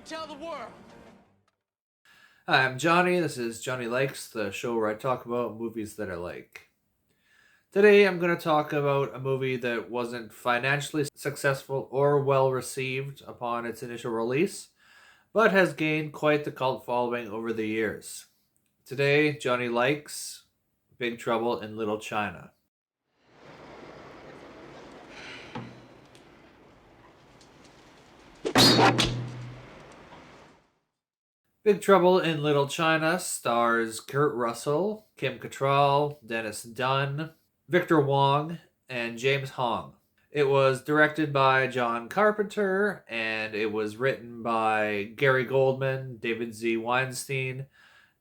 can tell the world. Hi, I'm Johnny. This is Johnny Likes, the show where I talk about movies that I like. Today I'm going to talk about a movie that wasn't financially successful or well received upon its initial release, but has gained quite the cult following over the years. Today, Johnny Likes Big Trouble in Little China. Big Trouble in Little China stars Kurt Russell, Kim Cattrall, Dennis Dunn, Victor Wong, and James Hong. It was directed by John Carpenter, and it was written by Gary Goldman, David Z. Weinstein,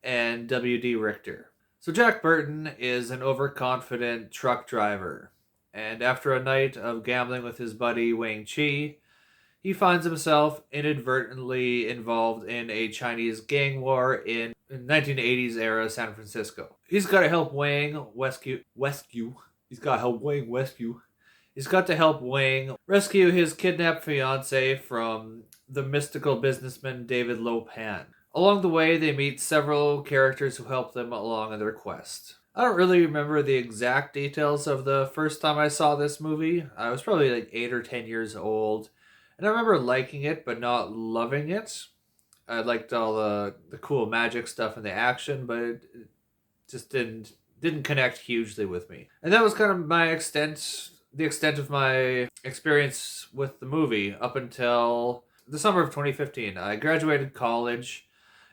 and W.D. Richter. So Jack Burton is an overconfident truck driver, and after a night of gambling with his buddy Wang Chi, he finds himself inadvertently involved in a Chinese gang war in 1980s era San Francisco. He's got to help Wang rescue. He's got to help Wang rescue. He's got to help Wang rescue his kidnapped fiancée from the mystical businessman David Lo Pan. Along the way, they meet several characters who help them along in their quest. I don't really remember the exact details of the first time I saw this movie. I was probably like 8 or 10 years old. And I remember liking it, but not loving it. I liked all the cool magic stuff and the action, but it just didn't connect hugely with me. And that was kind of the extent of my experience with the movie up until the summer of 2015. I graduated college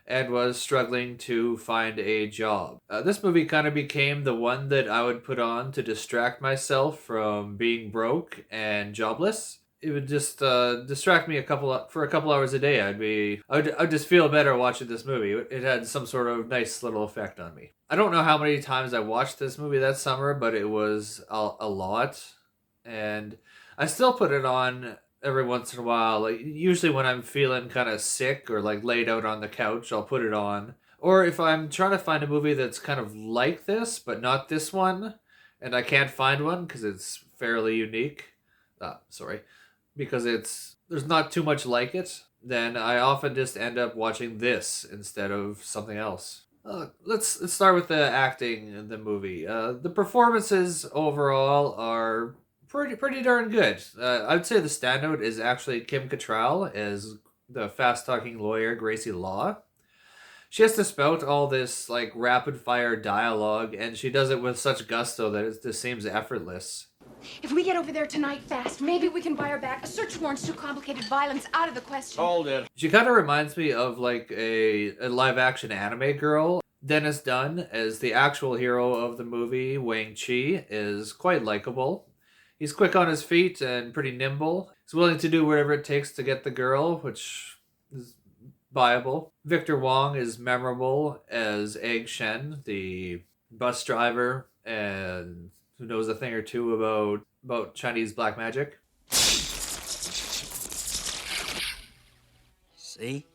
and was struggling to find a job. This movie kind of became the one that I would put on to distract myself from being broke and jobless. It would just distract me for a couple hours a day. I'd just feel better watching this movie. It had some sort of nice little effect on me. I don't know how many times I watched this movie that summer, but it was a lot, and I still put it on every once in a while. Like usually when I'm feeling kind of sick or like laid out on the couch, I'll put it on. Or if I'm trying to find a movie that's kind of like this, but not this one, and I can't find one because it's fairly unique. Because there's not too much like it, then I often just end up watching this instead of something else. Let's start with the acting in the movie. The performances overall are pretty darn good. I'd say the standout is actually Kim Cattrall as the fast-talking lawyer Gracie Law. She has to spout all this like rapid-fire dialogue, and she does it with such gusto that it just seems effortless. If we get over there tonight fast, maybe we can buy her back. A search warrant's too complicated. Violence out of the question. Hold it. She kind of reminds me of like a live-action anime girl. Dennis Dunn, as the actual hero of the movie, Wang Chi, is quite likable. He's quick on his feet and pretty nimble. He's willing to do whatever it takes to get the girl, which is viable. Victor Wong is memorable as Egg Shen, the bus driver, and who knows a thing or two about Chinese black magic. See?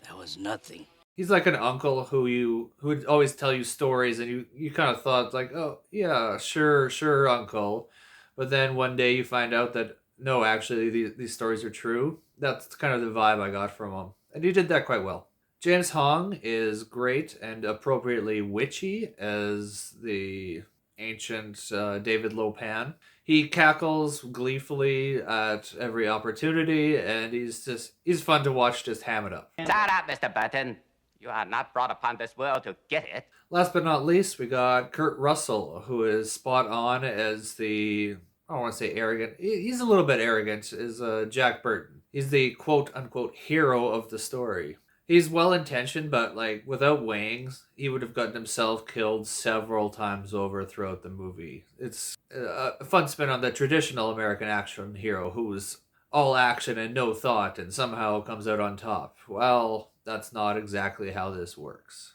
That was nothing. He's like an uncle who would always tell you stories, and you kind of thought like, oh yeah, sure, uncle. But then one day you find out that no, actually these stories are true. That's kind of the vibe I got from him, and he did that quite well. James Hong is great and appropriately witchy as the ancient David Lo Pan. He cackles gleefully at every opportunity, and he's fun to watch just ham it up. Shut up, Mr. Burton. You are not brought upon this world to get it. Last but not least, we got Kurt Russell, who is spot on as the, I don't want to say arrogant, he's a little bit arrogant, as Jack Burton. He's the quote-unquote hero of the story. He's well-intentioned, but like without Wang, he would have gotten himself killed several times over throughout the movie. It's a fun spin on the traditional American action hero who's all action and no thought and somehow comes out on top. Well, that's not exactly how this works.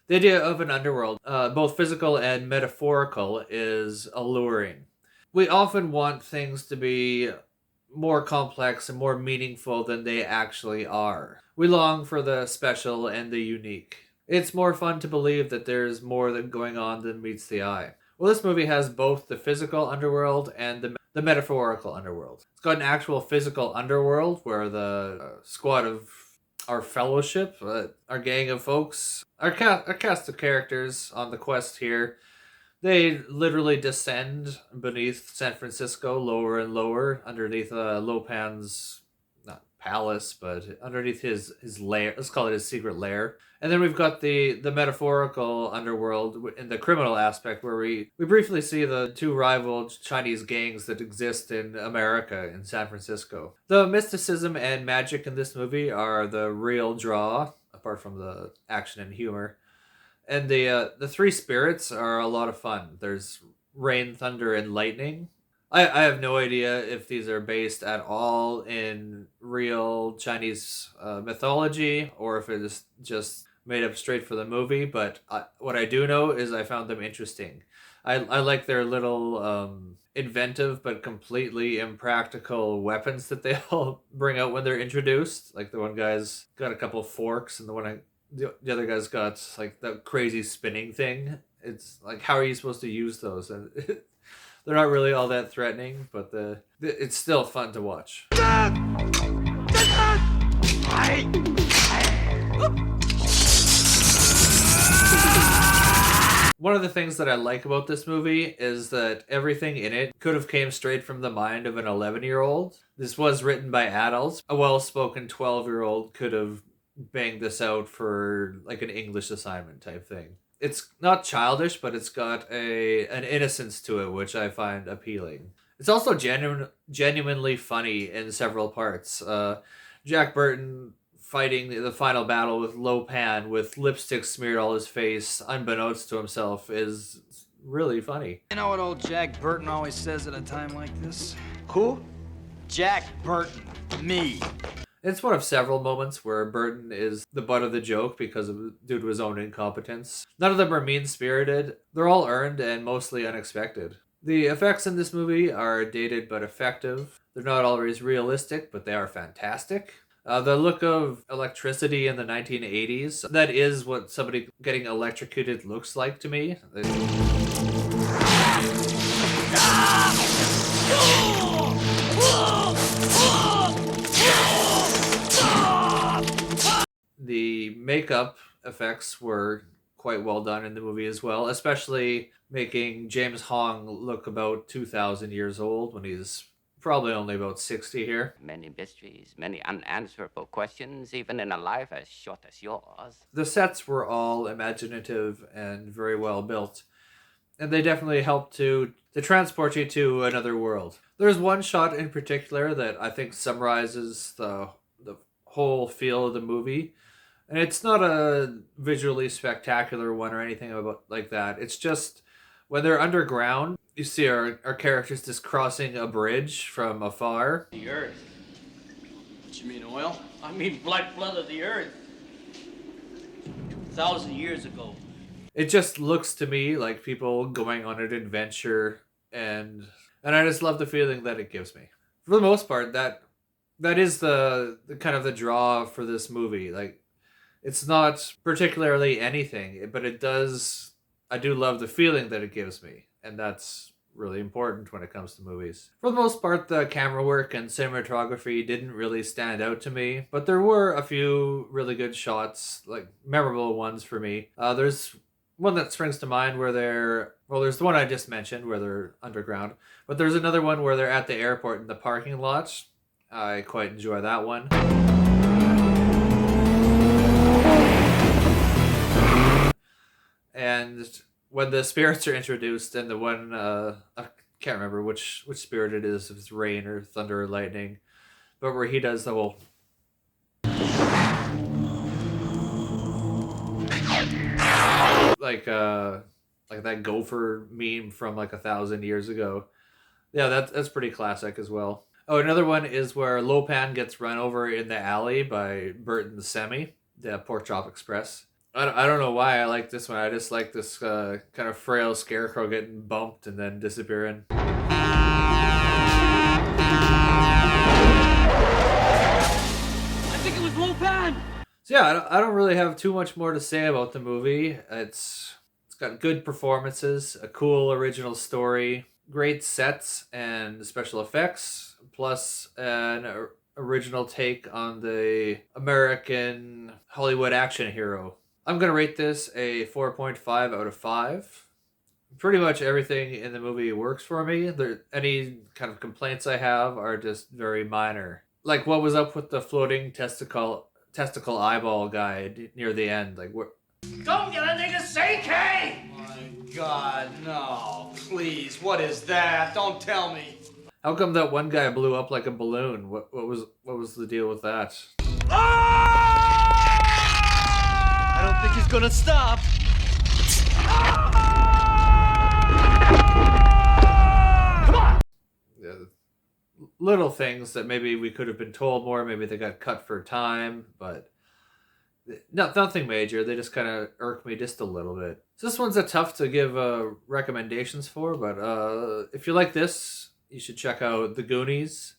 The idea of an underworld, both physical and metaphorical, is alluring. We often want things to be more complex and more meaningful than they actually are. We long for the special and the unique. It's more fun to believe that there's more than going on than meets the eye. Well, this movie has both the physical underworld and the metaphorical underworld. It's got an actual physical underworld where the squad of our fellowship, our gang of folks, our cast of characters on the quest here, they literally descend beneath San Francisco, lower and lower, underneath Lopan's, not palace, but underneath his lair. Let's call it his secret lair. And then we've got the metaphorical underworld in the criminal aspect, where we briefly see the two rival Chinese gangs that exist in America, in San Francisco. The mysticism and magic in this movie are the real draw, apart from the action and humor. And the three spirits are a lot of fun. There's rain, thunder, and lightning. I have no idea if these are based at all in real Chinese mythology, or if it is just made up straight for the movie. But what I do know is I found them interesting. I like their little inventive but completely impractical weapons that they all bring out when they're introduced. Like the one guy's got a couple forks, and the other guy's got like the crazy spinning thing. It's like, how are you supposed to use those? And they're not really all that threatening, but it's still fun to watch. One of the things that I like about this movie is that everything in it could have came straight from the mind of an 11-year-old. This was written by adults. A well-spoken 12-year-old could have banged this out for like an English assignment type thing. It's not childish, but it's got an innocence to it, which I find appealing. It's also genuinely funny in several parts. Jack Burton fighting the final battle with Lo Pan with lipstick smeared all his face, unbeknownst to himself, is really funny. You know what old Jack Burton always says at a time like this? Who? Jack Burton. Me. It's one of several moments where Burton is the butt of the joke due to his own incompetence. None of them are mean-spirited. They're all earned and mostly unexpected. The effects in this movie are dated but effective. They're not always realistic, but they are fantastic. The look of electricity in the 1980s, that is what somebody getting electrocuted looks like to me. The makeup effects were quite well done in the movie as well, especially making James Hong look about 2,000 years old when he's probably only about 60 here. Many mysteries, many unanswerable questions, even in a life as short as yours. The sets were all imaginative and very well built, and they definitely helped to transport you to another world. There's one shot in particular that I think summarizes the whole feel of the movie. And it's not a visually spectacular one or anything like that. It's just when they're underground, you see our characters just crossing a bridge from afar. The earth. What you mean, oil? I mean blood of the earth. 1,000 years ago. It just looks to me like people going on an adventure, and I just love the feeling that it gives me. For the most part, that is the kind of the draw for this movie. Like, it's not particularly anything, but I do love the feeling that it gives me, and that's really important when it comes to movies. For the most part, the camera work and cinematography didn't really stand out to me, but there were a few really good shots, like memorable ones for me. There's one that springs to mind where there's the one I just mentioned where they're underground, but there's another one where they're at the airport in the parking lot. I quite enjoy that one. And when the spirits are introduced, and the one I can't remember which spirit it is, if it's rain or thunder or lightning, but where he does the whole like that gopher meme from like 1,000 years ago. Yeah, that's pretty classic as well. Oh, another one is where Lo Pan gets run over in the alley by Burton's semi, the Pork Chop Express. I don't know why I like this one. I just like this kind of frail scarecrow getting bumped and then disappearing. I think it was Lo Pan. So yeah, I don't really have too much more to say about the movie. It's got good performances, a cool original story, great sets and special effects, plus an original take on the American Hollywood action hero. I'm going to rate this a 4.5 out of 5. Pretty much everything in the movie works for me. Any kind of complaints I have are just very minor. Like, what was up with the floating testicle eyeball guy near the end? Like, what? Don't get a nigga CK! My God, no. Please, what is that? Don't tell me. How come that one guy blew up like a balloon? What was the deal with that? I don't think he's gonna stop. Come on! Little things that maybe we could have been told more. Maybe they got cut for time, but nothing major. They just kind of irk me just a little bit. So this one's tough to give recommendations for, but if you like this, you should check out The Goonies,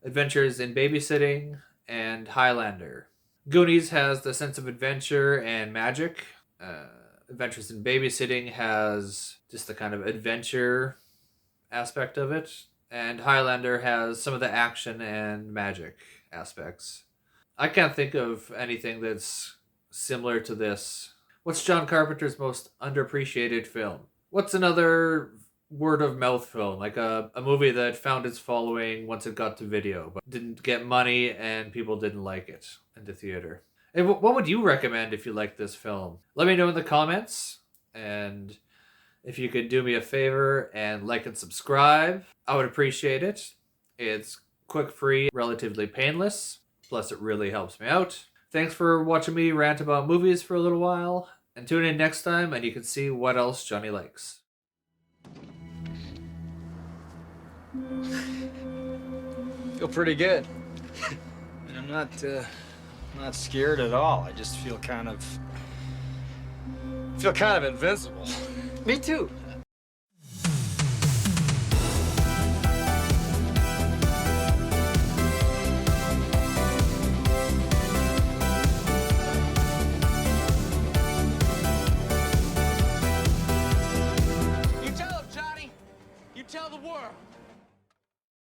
Adventures in Babysitting, and Highlander. Goonies has the sense of adventure and magic. Adventures in Babysitting has just the kind of adventure aspect of it. And Highlander has some of the action and magic aspects. I can't think of anything that's similar to this. What's John Carpenter's most underappreciated film? What's another word of mouth film? Like a movie that found its following once it got to video, but didn't get money and people didn't like it in the theater. And what would you recommend if you like this film? Let me know in the comments. And if you could do me a favor and like and subscribe, I would appreciate it. It's quick, free, relatively painless. Plus, it really helps me out. Thanks for watching me rant about movies for a little while. And tune in next time and you can see what else Johnny likes. Feel pretty good. And I'm not scared at all. I just feel kind of invincible. Me too.